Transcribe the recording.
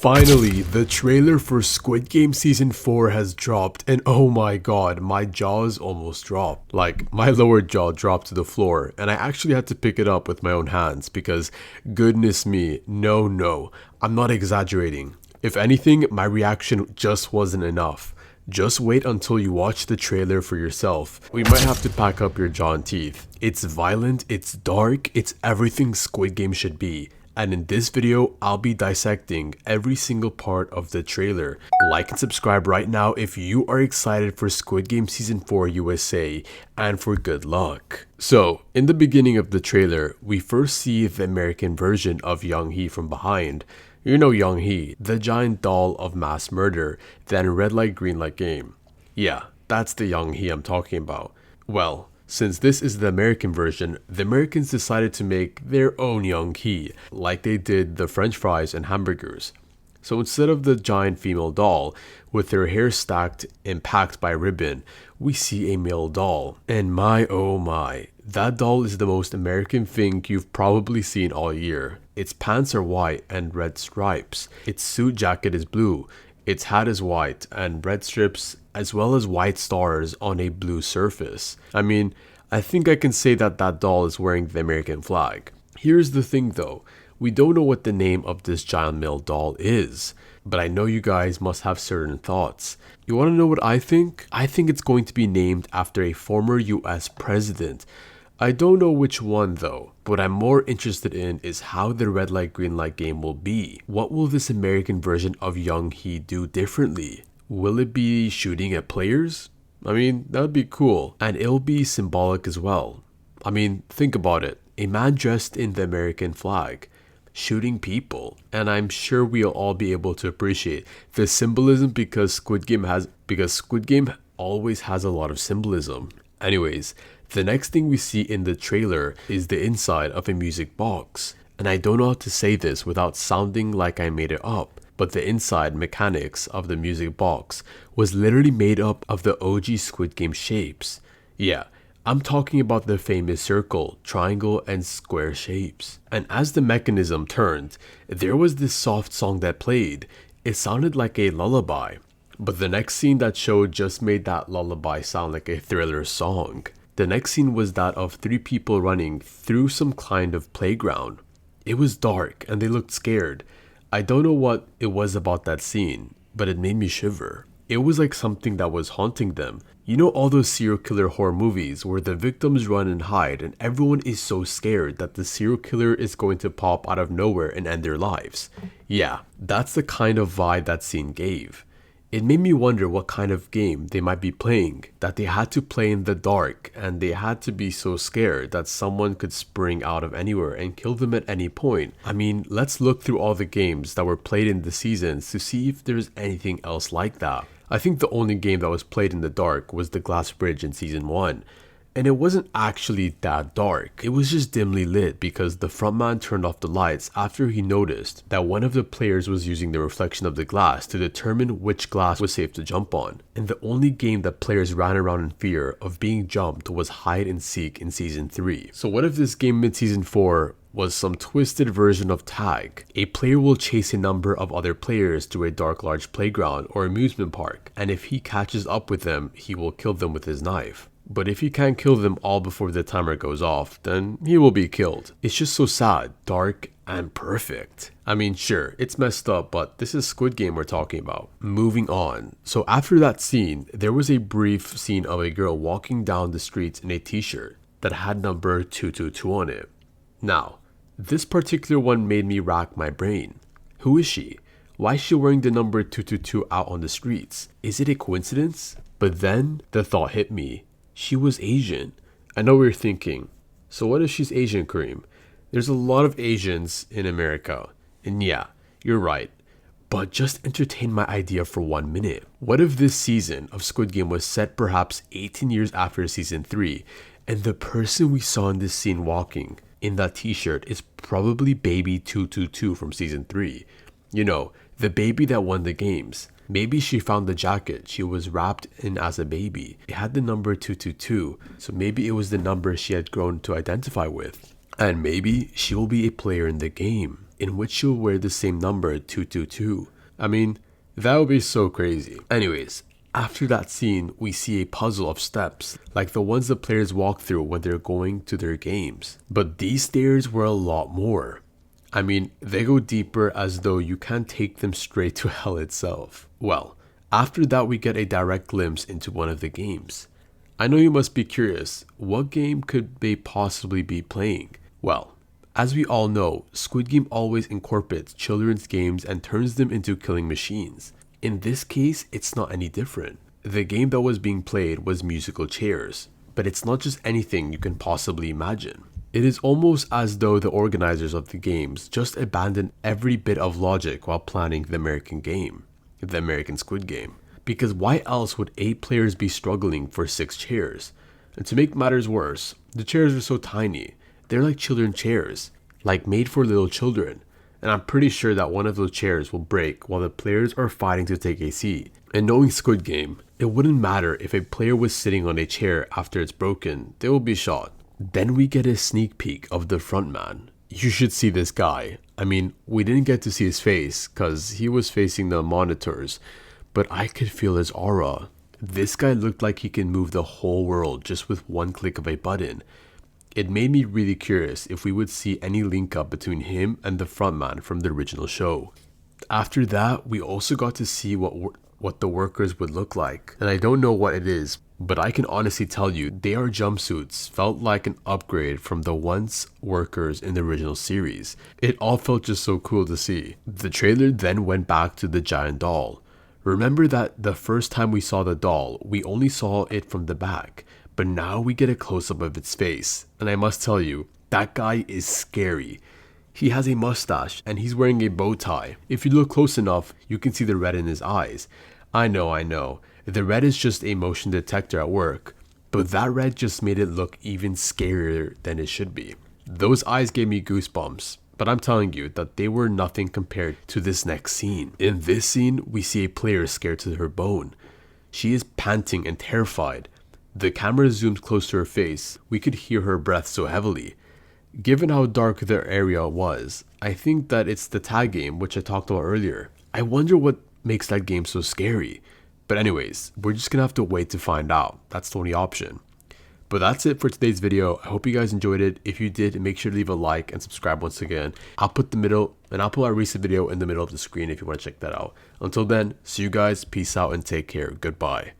Finally, the trailer for Squid Game Season 4 has dropped, and oh my god, my jaws almost dropped. Like, my lower jaw dropped to the floor, and I actually had to pick it up with my own hands because, goodness me, no, I'm not exaggerating. If anything, my reaction just wasn't enough. Just wait until you watch the trailer for yourself. We might have to pack up your jaw and teeth. It's violent, it's dark, it's everything Squid Game should be. And in this video, I'll be dissecting every single part of the trailer. Like and subscribe right now if you are excited for Squid Game Season 4 USA, and for good luck. So, in the beginning of the trailer, we first see the American version of Young Hee from behind. You know Young Hee, the giant doll of mass murder, then red light green light game. Yeah, that's the Young Hee I'm talking about. Well, since this is the American version, the Americans decided to make their own Young Hee, like they did the French fries and hamburgers. So instead of the giant female doll, with her hair stacked and packed by ribbon, we see a male doll. And my oh my, that doll is the most American thing you've probably seen all year. Its pants are white and red stripes, its suit jacket is blue, its hat is white and red strips, as well as white stars on a blue surface. I mean, I think I can say that that doll is wearing the American flag. Here's the thing though, we don't know what the name of this giant male doll is, but I know you guys must have certain thoughts. You want to know what I think? I think it's going to be named after a former US president. I don't know which one though. What I'm more interested in is how the red light green light game will be. What will this American version of Young Hee do differently? Will it be shooting at players? I mean, that would be cool. And it'll be symbolic as well. I mean, think about it. A man dressed in the American flag, shooting people. And I'm sure we'll all be able to appreciate the symbolism because Squid Game always has a lot of symbolism. Anyways, the next thing we see in the trailer is the inside of a music box. And I don't know how to say this without sounding like I made it up. But the inside mechanics of the music box was literally made up of the OG Squid Game shapes. Yeah, I'm talking about the famous circle, triangle, and square shapes. And as the mechanism turned, there was this soft song that played. It sounded like a lullaby. But the next scene that showed just made that lullaby sound like a thriller song. The next scene was that of three people running through some kind of playground. It was dark and they looked scared. I don't know what it was about that scene, but it made me shiver. It was like something that was haunting them. You know all those serial killer horror movies where the victims run and hide and everyone is so scared that the serial killer is going to pop out of nowhere and end their lives? Yeah, that's the kind of vibe that scene gave. It made me wonder what kind of game they might be playing, that they had to play in the dark and they had to be so scared that someone could spring out of anywhere and kill them at any point. I mean, let's look through all the games that were played in the seasons to see if there's anything else like that. I think the only game that was played in the dark was the Glass Bridge in Season 1. And it wasn't actually that dark. It was just dimly lit because the frontman turned off the lights after he noticed that one of the players was using the reflection of the glass to determine which glass was safe to jump on. And the only game that players ran around in fear of being jumped was hide and seek in Season 3. So what if this game in Season 4 was some twisted version of tag? A player will chase a number of other players to a dark large playground or amusement park, and if he catches up with them, he will kill them with his knife. But if he can't kill them all before the timer goes off, then he will be killed. It's just so sad, dark, and perfect. I mean, sure, it's messed up, but this is Squid Game we're talking about. Moving on. So after that scene, there was a brief scene of a girl walking down the streets in a t-shirt that had number 222 on it. Now, this particular one made me rack my brain. Who is she? Why is she wearing the number 222 out on the streets? Is it a coincidence? But then the thought hit me. She was Asian. I know what you're thinking. So what if she's Asian, Kareem? There's a lot of Asians in America. And yeah, you're right. But just entertain my idea for 1 minute. What if this season of Squid Game was set perhaps 18 years after Season 3, and the person we saw in this scene walking in that t-shirt is probably baby 222 from Season 3. You know, the baby that won the games. Maybe she found the jacket she was wrapped in as a baby. It had the number 222, so maybe it was the number she had grown to identify with. And maybe she will be a player in the game. in which she'll wear the same number 222. I mean, that would be so crazy. Anyways, after that scene, we see a puzzle of steps, like the ones the players walk through when they're going to their games. But these stairs were a lot more. I mean, they go deeper as though you can't take them straight to hell itself. Well, after that we get a direct glimpse into one of the games. I know you must be curious, what game could they possibly be playing? Well, as we all know, Squid Game always incorporates children's games and turns them into killing machines. In this case, it's not any different. The game that was being played was musical chairs, but it's not just anything you can possibly imagine. It is almost as though the organizers of the games just abandoned every bit of logic while planning the American Squid Game. Because why else would 8 players be struggling for 6 chairs? And to make matters worse, the chairs are so tiny. They're like children's chairs, like made for little children. And I'm pretty sure that one of those chairs will break while the players are fighting to take a seat. And knowing Squid Game, it wouldn't matter if a player was sitting on a chair after it's broken, they will be shot. Then we get a sneak peek of the frontman. You should see this guy. I mean, we didn't get to see his face because he was facing the monitors, but I could feel his aura. This guy looked like he can move the whole world just with one click of a button. It made me really curious if we would see any link up between him and the frontman from the original show. After that, we also got to see what the workers would look like. And I don't know what it is, but I can honestly tell you their jumpsuits felt like an upgrade from the once workers in the original series. It all felt just so cool to see. The trailer then went back to the giant doll. Remember that the first time we saw the doll, we only saw it from the back, but now we get a close-up of its face, and I must tell you, that guy is scary. He has a mustache, and he's wearing a bow tie. If you look close enough, you can see the red in his eyes. I know, the red is just a motion detector at work, but that red just made it look even scarier than it should be. Those eyes gave me goosebumps. But I'm telling you that they were nothing compared to this next scene. In this scene, we see a player scared to her bone. She is panting and terrified. The camera zooms close to her face. We could hear her breath so heavily. Given how dark the area was, I think that it's the tag game which I talked about earlier. I wonder what makes that game so scary. But anyways, we're just gonna have to wait to find out. That's the only option. But that's it for today's video. I hope you guys enjoyed it. If you did, make sure to leave a like and subscribe once again. I'll put our recent video in the middle of the screen if you want to check that out. Until then, see you guys, peace out and take care. Goodbye.